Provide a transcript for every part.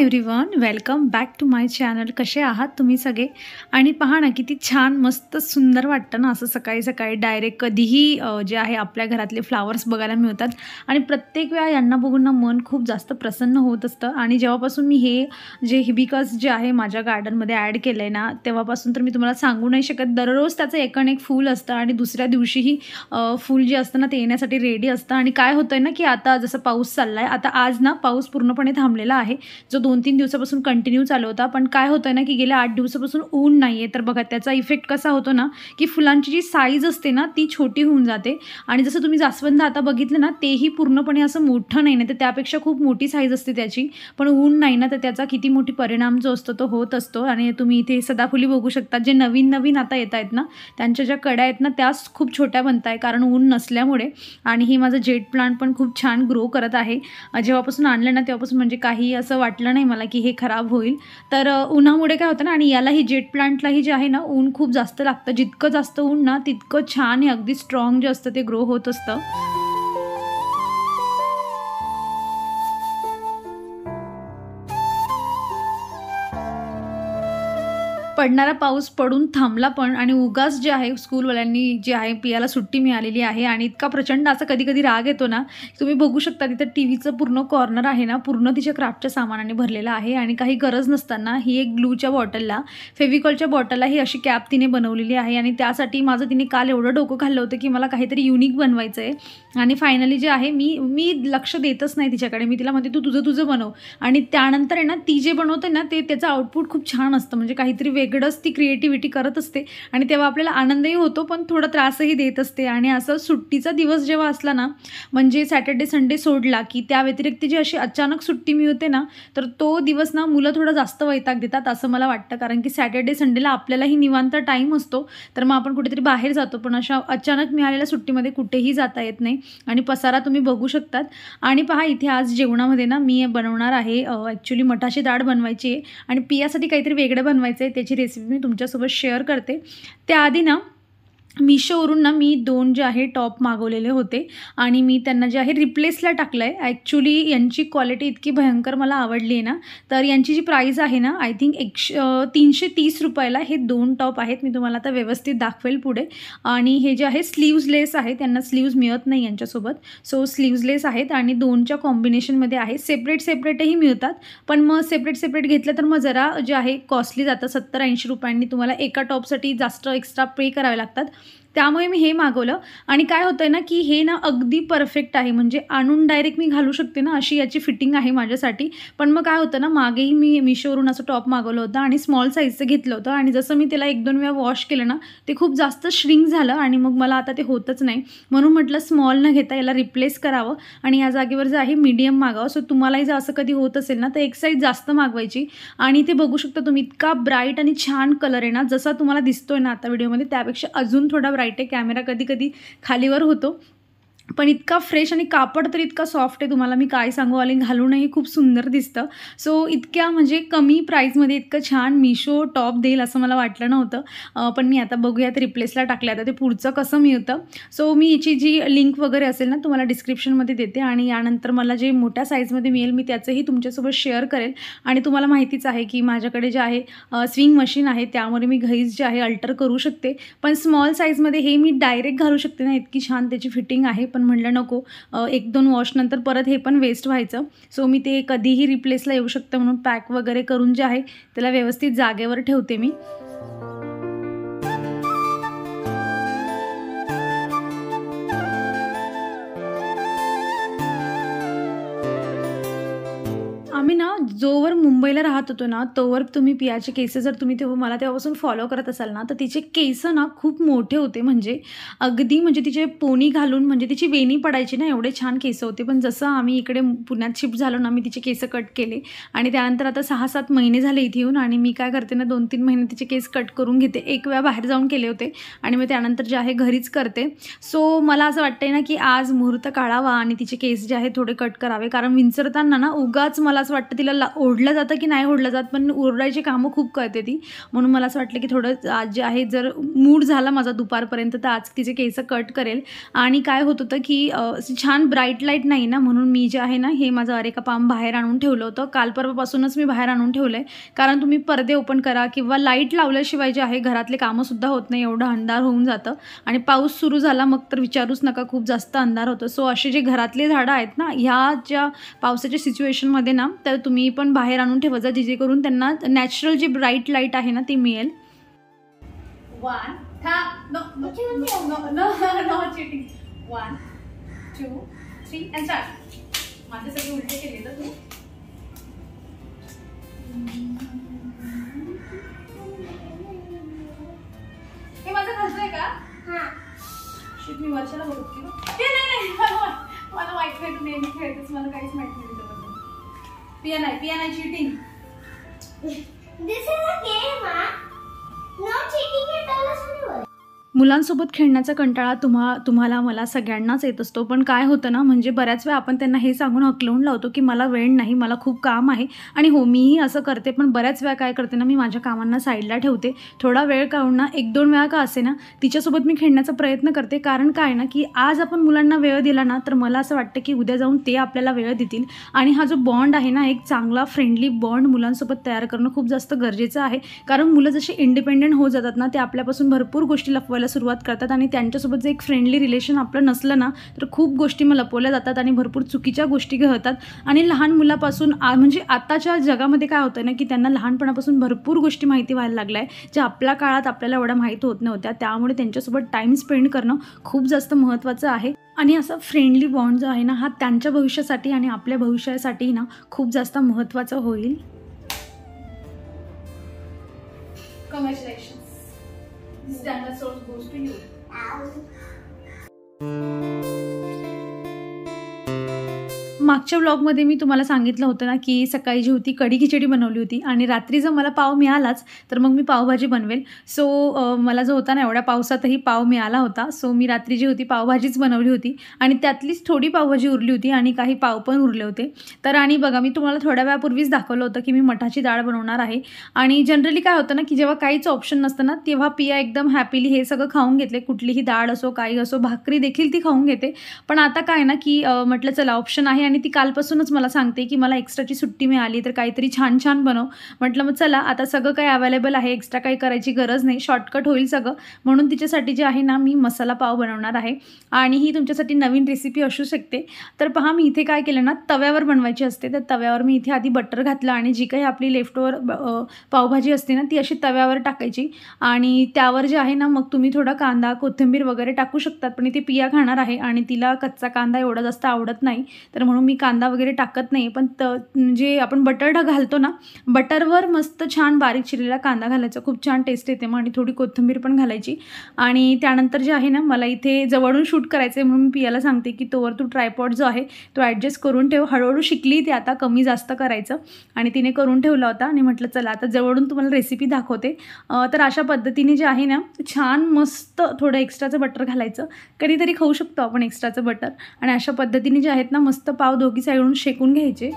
Everyone, welcome back to my channel. कसे आहात तुम्ही सगळे? आणि पहा ना, किती छान मस्त सुंदर वाटतं ना असं सकाळी सकाळी डायरेक्ट कधीही जे आहे आपल्या घरातले फ्लावर्स बघायला मिळतात. आणि प्रत्येक वेळा यांना बघून ना मन खूप जास्त प्रसन्न होत असतं. आणि जेव्हापासून मी हे जे हिबिस्कस जे आहे माझ्या गार्डनमध्ये ॲड केलं आहे ना, तेव्हापासून तर मी तुम्हाला सांगू नाही शकत. दररोज त्याचं एकण एक फूल असतं आणि दुसऱ्या दिवशीही फूल जे असतं ना ते येण्यासाठी रेडी असतं. आणि काय होतं आहे ना, की आता जसं पाऊस चालला आहे, आता आज ना पाऊस पूर्णपणे थांबलेला आहे, जो 2-3 दिवसापासून कंटिन्यू चालू होता. पण काय होतं ना, की गेल्या 8 दिवसापासून ऊन नाही आहे. तर बघा त्याचा इफेक्ट कसा होतो ना, की फुलांची जी साईज असते ना ती छोटी होऊन जाते. आणि जसं तुम्ही जास्वंद आता बघितलं ना, तेही पूर्णपणे असं मोठं नाही ना, तर त्यापेक्षा खूप मोठी साईज असते त्याची. पण ऊन नाही ना, तर त्याचा किती मोठी परिणाम जो असतो तो होत असतो. आणि तुम्ही इथे सदाफुली बघू शकता, जे नवीन नवीन आता येत आहेत ना, त्यांच्या ज्या कड्या आहेत ना त्याच खूप छोट्या बनत आहे, कारण ऊन नसल्यामुळे. आणि ही माझं जेट प्लांट पण खूप छान ग्रो करत आहे. जेव्हापासून आणलं ना तेव्हापासून म्हणजे काही असं वाटलं नाही मला की हे खराब होईल. तर उन्हामुळे काय होतं ना, आणि यालाही जेट प्लांटलाही जे आहे ना ऊन खूप जास्त लागतं. जितकं जास्त ऊन ना तितकं छान हे अगदी स्ट्रॉंग जे असतं ते ग्रो होत असतं. पडणारा पाऊस पडून थांबला पण, आणि उगाच जे आहे स्कूलवाल्यांनी जे आहे पियाला सुट्टी मिळालेली आहे. आणि इतका प्रचंड असा कधी-कधी राग येतो ना, तुम्ही बघू शकता तिथं टीव्हीचं पूर्ण कॉर्नर आहे ना, पूर्ण तिच्या क्राफ्टच्या सामानाने भरलेलं आहे. आणि काही गरज नसताना ही एक ग्लूच्या बॉटलला, फेविकॉलच्या बॉटलला ही अशी कॅप तिने बनवलेली आहे. आणि त्यासाठी माझं तिने काल एवढं डोकं खाल्लं होतं की मला काहीतरी युनिक बनवायचं आहे. आणि फायनली जे आहे मी लक्ष देतच नाही तिच्याकडे. मी तिला म्हणते तू तुझं बनव. आणि त्यानंतर आहे ना ती जे बनवते ना ते त्याचं आउटपुट खूप छान असतं. म्हणजे काहीतरी वेगळंच ती क्रिएटिव्हिटी करत असते. आणि तेव्हा आपल्याला आनंदही होतो, पण थोडा त्रासही देत असते. आणि असं सुट्टीचा दिवस जेव्हा असला ना, म्हणजे सॅटर्डे संडे सोडला की त्या व्यतिरिक्त जी अशी अचानक सुट्टी मिळते ना, तर तो दिवस ना मुलं थोडं जास्त वैताग देतात असं मला वाटतं. कारण की सॅटर्डे संडेला आपल्यालाही निवांत टाईम असतो, तर मग आपण कुठेतरी बाहेर जातो. पण अशा अचानक मिळालेल्या सुट्टीमध्ये कुठेही जाता येत नाही. आणि पसारा तुम्ही बघू शकतात. आणि पहा इथे आज जेवणामध्ये ना मी बनवणार आहे, ॲक्च्युली मठाची डाळ बनवायची आहे आणि पियासाठी काहीतरी वेगळं बनवायचं आहे. त्याची रेसिपी मी तुमच्यासोबत शेअर करते. त्याआधी ना मिशोवरून ना मी 2 जे आहे टॉप मागवलेले होते आणि मी त्यांना जे आहे रिप्लेसला टाकलं आहे. ॲक्च्युली यांची क्वालिटी इतकी भयंकर मला आवडली आहे ना, तर यांची जी प्राईस आहे ना आय थिंक 330 रुपयाला हे 2 टॉप आहेत. मी तुम्हाला आता व्यवस्थित दाखवेल पुढे. आणि हे जे आहे स्लीव्जलेस आहे, त्यांना स्लीव्ज मिळत नाही यांच्यासोबत. सो स्लीव्जलेस आहेत आणि 2च्या कॉम्बिनेशनमध्ये आहे. सेपरेटही मिळतात, पण मग सेपरेट घेतलं तर मग जरा जे आहे कॉस्टली जातं. 70-80 रुपयांनी तुम्हाला एका टॉपसाठी जास्त एक्स्ट्रा पे करावे लागतात. त्यामुळे मी हे मागवलं. आणि काय होतं आहे ना, की हे ना अगदी परफेक्ट आहे. म्हणजे आणून डायरेक्ट मी घालू शकते ना अशी याची फिटिंग आहे माझ्यासाठी. पण मग काय होतं ना, मागेही मी मिशोवरून असं टॉप मागवलं होतं आणि स्मॉल साईजचं घेतलं होतं. आणि जसं मी त्याला 1-2 वेळा वॉश केलं ना, ते खूप जास्त श्रिंक झालं आणि मग मला आता ते होतच नाही. म्हणून म्हटलं स्मॉल न घेता याला रिप्लेस करावं आणि या जागेवर जे आहे मीडियम मागावं. सो तुम्हालाही जर असं कधी होत असेल ना, तर एक साईज जास्त मागवायची. आणि ते बघू शकता तुम्ही, इतका ब्राईट आणि छान कलर आहे ना, जसा तुम्हाला दिसतोय ना आता व्हिडिओमध्ये त्यापेक्षा अजून थोडा ब्राईट आहे. कॅमेरा कधी-कधी खालीवर होतो, पण इतका फ्रेश आणि कापड तर इतका सॉफ्ट आहे, तुम्हाला मी काय सांगू. आणि घालूनही खूप सुंदर दिसतं. सो इतक्या म्हणजे कमी प्राईसमध्ये इतकं छान मिशो टॉप देईल असं मला वाटलं नव्हतं. पण मी आता बघूयात रिप्लेसला टाकलं आता ते पुढचं कसं मिळतं. सो मी याची जी लिंक वगैरे असेल ना तुम्हाला डिस्क्रिप्शनमध्ये देते. आणि यानंतर मला जे मोठ्या साईजमध्ये मिळेल मी त्याचंही तुमच्यासोबत शेअर करेल. आणि तुम्हाला माहितीच आहे की माझ्याकडे जे आहे स्विंग मशीन आहे, त्यामुळे मी घरीच जे आहे अल्टर करू शकते. पण स्मॉल साईजमध्ये हे मी डायरेक्ट घालू शकते ना, इतकी छान त्याची फिटिंग आहे. पण म्हटलं नको, 1-2 वॉशनंतर परत हे पण वेस्ट व्हायचं. सो मी ते कधीही रिप्लेसला येऊ शकतं म्हणून पॅक वगैरे करून जे आहे त्याला व्यवस्थित जागेवर ठेवते मी. आम्ही ना जोवर मुंबईला राहत होतो ना, तोवर तुम्ही पियाचे केस जर तुम्ही तेव्हा मला तेव्हापासून फॉलो करत असाल ना, तर तिचे केस ना खूप मोठे होते. म्हणजे अगदी म्हणजे तिचे पोनी घालून म्हणजे तिची वेणी पडायची ना, एवढे छान केस होते. पण जसं आम्ही इकडे पुण्यात शिफ्ट झालो ना, मी तिचे केस कट केले. आणि त्यानंतर आता 6-7 महिने झाले इथे येऊन. आणि मी काय करते ना, 2-3 महिने तिचे केस कट करून घेते. एक वेळा बाहेर जाऊन केले होते आणि मग त्यानंतर जे आहे घरीच करते. सो मला असं वाटतंय ना, की आज मुहूर्त काढावा आणि तिचे केस जे आहे थोडे कट करावे. कारण विंचरताना ना उगाच मला असं वाटतं तिला ओढलं जातं की नाही ओढलं जात, पण ओरडायची कामं खूप करते ती. म्हणून मला असं वाटलं की थोडं आज जे आहे, जर मूड झाला माझा दुपारपर्यंत तर आज तिचे केस कट करेल. आणि काय होत होतं की छान ब्राईट लाईट नाही ना, म्हणून मी जे आहे ना हे माझं अरेका पाम बाहेर आणून ठेवलं होतं. काल परवापासूनच मी बाहेर आणून ठेवलं आहे, कारण तुम्ही पडदे ओपन करा किंवा लाईट लावल्याशिवाय जे आहे घरातले कामंसुद्धा होत नाही, एवढं अंधार होऊन जातं. आणि पाऊस सुरू झाला मग तर विचारूच नका, खूप जास्त अंधार होतो. सो असे जे घरातले झाडं आहेत ना, ह्या ज्या पावसाच्या सिच्युएशनमध्ये ना, तर तुम्ही पण बाहेर आणून ठेवा जा, जेणेकरून त्यांना नॅचरल जी ब्राईट लाईट आहे ना ती मिळेल. 1 no cheating. 1 2 3 and start. माझे सगळे उलटे केले तर तू. हे माझं खालचंय का? हां. शिट, मी वर्षाला बघते ना. ते नाही मला माहित नाही, तू नेहमी खेळतेस, मला काहीच माहित नाही तुझ्याबद्दल. पिया नाही cheating. This is a game, huh? No cheating at all, Sunil. मुलांसोबत खेळण्याचा कंटाळा तुम्हाला मला सगळ्यांनाच येत असतो. पण काय होतं ना, म्हणजे बऱ्याच वेळा आपण त्यांना हे सांगून हकलवून लावतो की मला वेळ नाही, मला खूप काम आहे. आणि हो, मीही असं करते. पण बऱ्याच वेळा काय करते ना, मी माझ्या कामांना साईडला ठेवते. थोडा वेळ काढून ना, 1-2 वेळा का असे ना, तिच्यासोबत मी खेळण्याचा प्रयत्न करते. कारण काय ना, की आज आपण मुलांना वेळ दिला ना, तर मला असं वाटतं की उद्या जाऊन ते आपल्याला वेळ देतील. आणि हा जो बॉन्ड आहे ना, एक चांगला फ्रेंडली बॉन्ड मुलांसोबत तयार करणं खूप जास्त गरजेचं आहे. कारण मुलं जशी इंडिपेंडेंट होत जातात ना, ते आपल्यापासून भरपूर गोष्टी लपवायला सुरुवात करतात. आणि त्यांच्यासोबत जर एक फ्रेंडली रिलेशन आपलं नसलं ना, तर खूप गोष्टी मग लपवल्या जातात आणि भरपूर चुकीच्या गोष्टी घडतात. आणि लहान मुलापासून म्हणजे आताच्या जगामध्ये काय होतं ना, की त्यांना लहानपणापासून भरपूर गोष्टी माहिती व्हायला लागल्या आहे, ज्या आपल्या काळात आपल्याला एवढ्या माहीत होत नव्हत्या. त्यामुळे त्यांच्यासोबत टाईम स्पेंड करणं खूप जास्त महत्त्वाचं आहे. आणि असा फ्रेंडली बॉन्ड जो आहे ना, हा त्यांच्या भविष्यासाठी आणि आपल्या भविष्यासाठी ना खूप जास्त महत्त्वाचं होईल. Congratulations. This diamond source goes to you. मागच्या व्लॉगमध्ये मी तुम्हाला सांगितलं होतं ना, की सकाळी जी होती कढी खिचडी बनवली होती आणि रात्री जर मला पाव मिळालाच तर मग मी पावभाजी बनवेल. सो मला जो होता ना, एवढ्या पावसातही पाव मिळाला होता. सो मी रात्री जी होती पावभाजीच बनवली होती आणि त्यातलीच थोडी पावभाजी उरली होती आणि काही पाव पण उरले होते. तर आणि बघा, मी तुम्हाला थोड्या वेळापूर्वीच दाखवलं होतं की मी मठाची डाळ बनवणार आहे. आणि जनरली काय होतं ना, की जेव्हा काहीच ऑप्शन नसतं ना, तेव्हा पिया एकदम हॅपीली हे सगळं खाऊन घेतले. कुठलीही डाळ असो, काही असो, भाकरी देखील ती खाऊन घेते. पण आता काय ना, की म्हटलं चला ऑप्शन आहे आणि ती कालपासूनच मला सांगते की मला एक्स्ट्राची सुट्टी मिळाली तर काहीतरी छान छान बनव. म्हटलं मग चला, आता सगळं काही अवेलेबल आहे, एक्स्ट्रा काही करायची गरज नाही, शॉर्टकट होईल सगळं. म्हणून तिच्यासाठी जे आहे ना, मी मसाला पाव बनवणार आहे. आणि ही तुमच्यासाठी नवीन रेसिपी असू शकते. तर पहा, मी इथे काय केलं ना, तव्यावर बनवायची असते. तर तव्यावर मी इथे आधी बटर घातलं आणि जी काही आपली लेफ्टओव्हर पावभाजी असते ना, ती अशी तव्यावर टाकायची. आणि त्यावर जे आहे ना, मग तुम्ही थोडा कांदा, कोथिंबीर वगैरे टाकू शकतात. पण इथे पिया खाणार आहे आणि तिला कच्चा कांदा एवढा जास्त आवडत नाही, तर म्हणून मी कांदा वगैरे टाकत नाही. पण जे आपण बटर घालतो ना, बटरवर मस्त छान बारीक चिरलेला कांदा घालायचा, खूप छान टेस्ट येते. मग आणि थोडी कोथिंबीर पण घालायची. आणि त्यानंतर जे आहे ना, मला इथे जवळून शूट करायचं आहे, म्हणून मी पियाला सांगते की तोवर तू ट्रायपॉड जो आहे तो ॲडजस्ट करून ठेव. हळूहळू शिकली ते आता कमी जास्त करायचं आणि तिने करून ठेवला होता. आणि म्हटलं चला आता जवळून तुम्हाला रेसिपी दाखवते. तर अशा पद्धतीने जे आहे ना, छान मस्त थोडं एक्स्ट्राचं बटर घालायचं. कधीतरी खाऊ शकतो आपण एक्स्ट्राचं बटर. आणि अशा पद्धतीने जे आहेत ना, मस्त पाव दोघी साईडून शेकून घ्यायचे.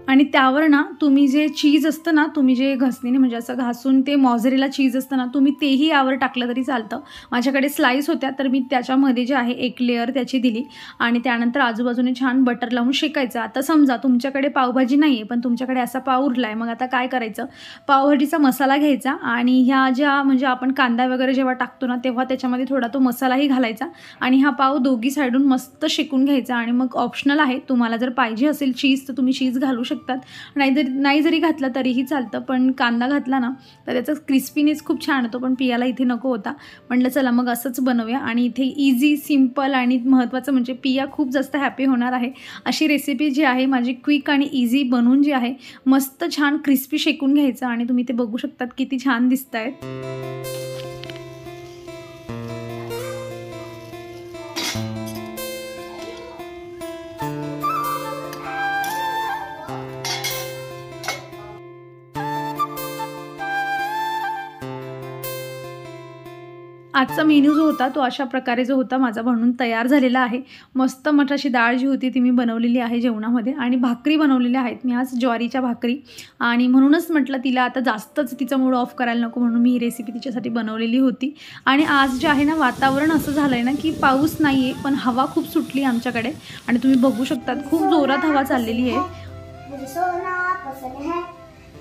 आणि त्यावर ना तुम्ही जे चीज असतं ना, तुम्ही जे घसणीने म्हणजे असं घासून ते मॉझरेला चीज असतं ना, तुम्ही तेही यावर टाकलं तरी चालतं. माझ्याकडे स्लाईस होत्या तर मी त्याच्यामध्ये जे आहे एक लेअर त्याची दिली आणि त्यानंतर आजूबाजूने छान बटर लावून शेकायचं. आता समजा तुमच्याकडे पावभाजी नाही आहे, पण तुमच्याकडे असा पाव उरला आहे, मग आता काय करायचं, पावभाजीचा मसाला घ्यायचा आणि ह्या ज्या म्हणजे आपण कांदा वगैरे जेव्हा टाकतो ना, तेव्हा त्याच्यामध्ये थोडा तो मसालाही घालायचा आणि हा पाव दोघी साईडून मस्त शेकून घ्यायचा. आणि मग ऑप्शनल आहे, तुम्हाला जर पाहिजे असेल चीज तर तुम्ही चीज घालू शकता, नाही जरी घातला तरीही चालतं. पण कांदा घातला ना तर त्याचा क्रिस्पीनेस खूप छान होतो. पण पियाला इथे नको होता, म्हटलं चला मग असंच बनवूया. आणि इथे इझी, सिम्पल आणि महत्त्वाचं म्हणजे पिया खूप जास्त हॅपी होणार आहे अशी रेसिपी जी आहे माझी, क्विक आणि इझी बनवून जी आहे मस्त छान क्रिस्पी शेकून घ्यायचं. आणि तुम्ही ते बघू शकतात किती छान दिसत आहेत. आजचा मेन्यू जो होता तो अशा प्रकारे जो होता माझा बनवून तयार झालेला आहे. मस्त मठाची डाळ जी होती ती मी बनवलेली आहे जेवणामध्ये आणि भाकरी बनवलेल्या आहेत मी आज ज्वारीच्या भाकरी. आणि म्हणूनच म्हटलं तिला आता जास्तच तिचा मूड ऑफ करायला नको म्हणून मी ही रेसिपी तिच्यासाठी बनवलेली होती. आणि आज जे आहे ना वातावरण असं झालं आहे ना की पाऊस नाही आहे पण हवा खूप सुटली आमच्याकडे आणि तुम्ही बघू शकतात खूप जोरात हवा चाललेली आहे. मुझे सोना पसंद है,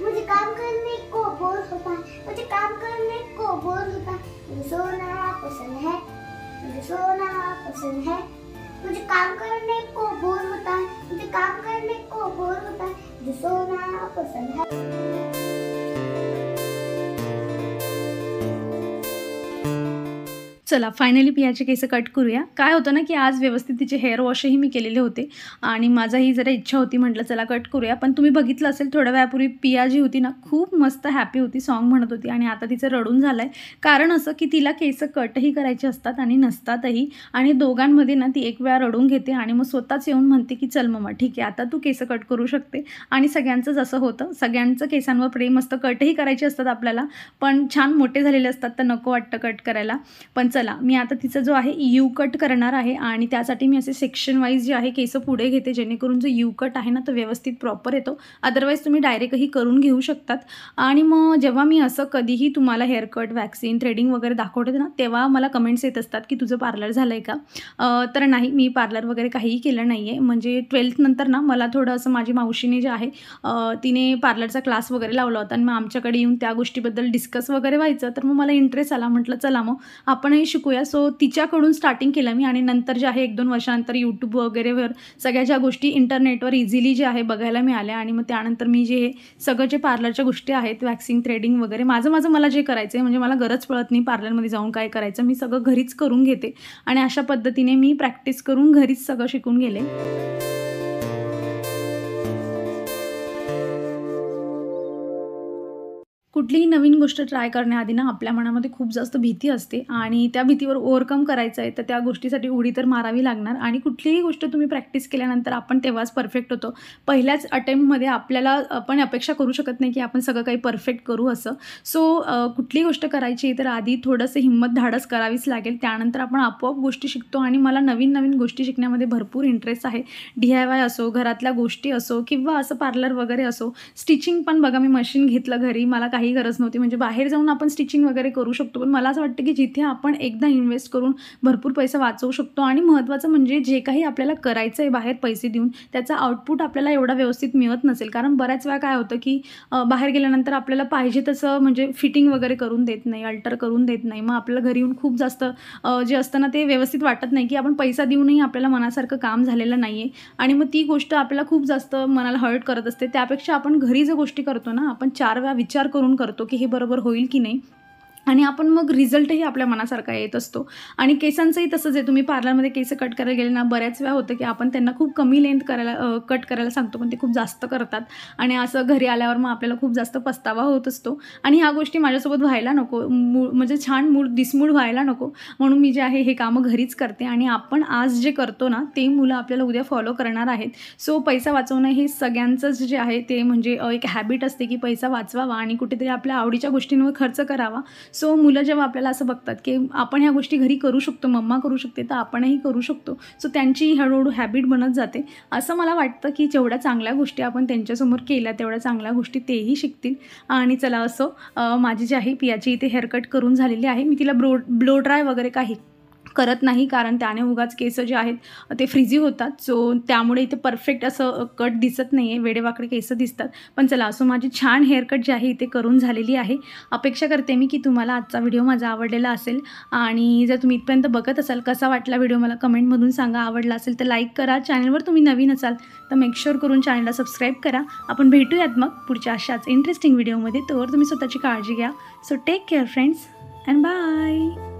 मुझे काम करने को बोर होता है, मुझे काम करने को बोर होता है, मुझे सोना पसंद है, मुझे सोना पसंद है, मुझे काम करने को बोर होता है, मुझे काम करने को बोर होता है, मुझे सोना पसंद है. चला फायनली पियाचे केस कट करूया. काय होतं ना की आज व्यवस्थित तिचे हेअर वॉशही मी केलेले होते आणि माझाही जरा इच्छा होती म्हटलं चला कट करूया. पण तुम्ही बघितलं असेल थोड्या वेळापूर्वी पिया जी होती ना खूप मस्त हॅपी होती, सॉन्ग म्हणत होती आणि आता तिचं रडून झालं आहे. कारण असं की तिला केस कटही करायचे असतात आणि नसतातही आणि दोघांमध्ये ना ती एक वेळा रडून घेते आणि मग स्वतःच येऊन म्हणते की चल मम्मा ठीक आहे आता तू केस कट करू शकते. आणि सगळ्यांचं जसं होतं सगळ्यांचं केसांवर प्रेम असतं, कटही करायचे असतात आपल्याला पण छान मोठे झालेले असतात तर नको वाटतं कट करायला. पण चला मी आता तिचा जो आहे यू कट करणार आहे आणि त्यासाठी मी असे सेक्शन वाईज जे आहे केस पुढे घेते जेणेकरून जो यू कट आहे ना तो व्यवस्थित प्रॉपर येतो. अदरवाईज तुम्ही डायरेक्टही करून घेऊ शकतात. आणि मग जेव्हा मी असं कधीही तुम्हाला हेअर कट वॅक्सिन थ्रेडिंग वगैरे दाखवते ना तेव्हा मला कमेंट्स येत असतात की तुझं पार्लर झालं आहे का. तर नाही मी पार्लर वगैरे काहीही केलं नाही आहे. म्हणजे 12th नंतर ना मला थोडं असं माझी मावशीने जे आहे तिने पार्लरचा क्लास वगैरे लावला होता आणि मग आमच्याकडे येऊन त्या गोष्टीबद्दल डिस्कस वगैरे व्हायचं तर मग मला इंटरेस्ट आला. म्हटलं चला मग आपणही शिकूया. सो तिच्याकडून स्टार्टिंग केलं मी आणि नंतर जे आहे 1-2 वर्षानंतर यूट्यूब वगैरेवर सगळ्या ज्या गोष्टी इंटरनेटवर इझिली जे आहे बघायला मिळाल्या आणि मग त्यानंतर मी जे सगळं जे पार्लरच्या गोष्टी आहेत वॅक्सिंग थ्रेडिंग वगैरे माझं मला जे करायचं आहे म्हणजे मला गरज पडत नाही पार्लरमध्ये जाऊन काय करायचं, मी सगळं घरीच करून घेते आणि अशा पद्धतीने मी प्रॅक्टिस करून घरीच सगळं शिकून गेले. कुठलीही नवीन गोष्ट ट्राय करण्याआधी ना आपल्या मनामध्ये खूप जास्त भीती असते आणि त्या भीतीवर ओव्हरकम करायचं आहे तर त्या गोष्टीसाठी उडी तर मारावी लागणार. आणि कुठलीही गोष्ट तुम्ही प्रॅक्टिस केल्यानंतर आपण तेव्हाच परफेक्ट होतो. पहिल्याच अटेम्प्टमध्ये आपल्याला आपण अपेक्षा करू शकत नाही की आपण सगळं काही परफेक्ट करू असं. सो कुठलीही गोष्ट करायची तर आधी थोडंसं हिंमत धाडस करावीच लागेल. त्यानंतर आपण आपोआप गोष्टी शिकतो आणि मला नवीन नवीन गोष्टी शिकण्यामध्ये भरपूर इंटरेस्ट आहे. DIY असो, घरातल्या गोष्टी असो किंवा असं पार्लर वगैरे असो. स्टिचिंग पण बघा मी मशीन घेतलं घरी, मला काही गरज नव्हती. म्हणजे बाहेर जाऊन आपण स्टिचिंग वगैरे करू शकतो पण मला असं वाटतं की जिथे आपण एकदा इन्व्हेस्ट करून भरपूर पैसा वाचवू शकतो आणि महत्त्वाचं म्हणजे जे काही आपल्याला करायचं आहे बाहेर पैसे देऊन त्याचा आउटपुट आपल्याला एवढा व्यवस्थित मिळत नसेल. कारण बऱ्याच वेळा काय होतं की बाहेर गेल्यानंतर आपल्याला पाहिजे तसं म्हणजे फिटिंग वगैरे करून देत नाही, अल्टर करून देत नाही. मग आपल्याला घरी येऊन खूप जास्त जे असतं ना ते व्यवस्थित वाटत नाही की आपण पैसा देऊनही आपल्याला मनासारखं काम झालेलं नाही आहे आणि मग ती गोष्ट आपल्याला खूप जास्त मनाला हर्ट करत असते. त्यापेक्षा आपण घरी ज्या गोष्टी करतो ना आपण 4 वेळा विचार करून करतो की हे बरोबर होईल की नाही आणि आपण मग रिझल्टही आपल्या मनासारखा येत असतो. आणि केसांचंही तसंच आहे. तुम्ही पार्लरमध्ये केस कट करायला गेले ना बऱ्याच वेळा होतं की आपण त्यांना खूप कमी लेंथ कट करायला सांगतो पण ते खूप जास्त करतात आणि असं घरी आल्यावर मग आपल्याला खूप जास्त पस्तावा होत असतो. आणि ह्या गोष्टी माझ्यासोबत व्हायला नको, म्हणजे छान दिसमूड व्हायला नको म्हणून मी जे आहे हे कामं घरीच करते. आणि आपण आज जे करतो ना ते मुलं आपल्याला उद्या फॉलो करणार आहेत. सो पैसा वाचवणं हे सगळ्यांचंच जे आहे ते म्हणजे एक हॅबिट असते की पैसा वाचवावा आणि कुठेतरी आपल्या आवडीच्या गोष्टींवर खर्च करावा. सो मुलं जेव्हा आपल्याला असं बघतात की आपण ह्या गोष्टी घरी करू शकतो, मम्मा करू शकते तर आपणही करू शकतो. सो त्यांची हळूहळू हॅबिट बनत जाते. असं मला वाटतं की जेवढ्या चांगल्या गोष्टी आपण त्यांच्यासमोर केल्या तेवढ्या चांगल्या गोष्टी तेही शिकतील. आणि चला असं माझी जी आहे पियाची इथे हेअरकट करून झालेली आहे. मी तिला ब्लो ड्राय वगैरे काही करत नाही कारण त्याने उगाच केस जे आहेत ते फ्रिझी होतात. सो त्यामुळे इथे परफेक्ट असं कट दिसत नाही आहे, वेडेवाकडे केस दिसतात. पण चला असं माझी छान हेअरकट जी आहे इथे करून झालेली आहे. अपेक्षा करते मी की तुम्हाला आजचा व्हिडिओ माझा आवडलेला असेल आणि जर तुम्ही इथपर्यंत बघत असाल कसा वाटला व्हिडिओ मला कमेंटमधून सांगा. आवडला असेल तर लाईक करा. चॅनलवर तुम्ही नवीन असाल तर मेक शुअर करून चॅनलला सबस्क्राईब करा. आपण भेटूयात मग पुढच्या अशाच इंटरेस्टिंग व्हिडिओमध्ये. तोवर तुम्ही स्वतःची काळजी घ्या. So take care friends and bye.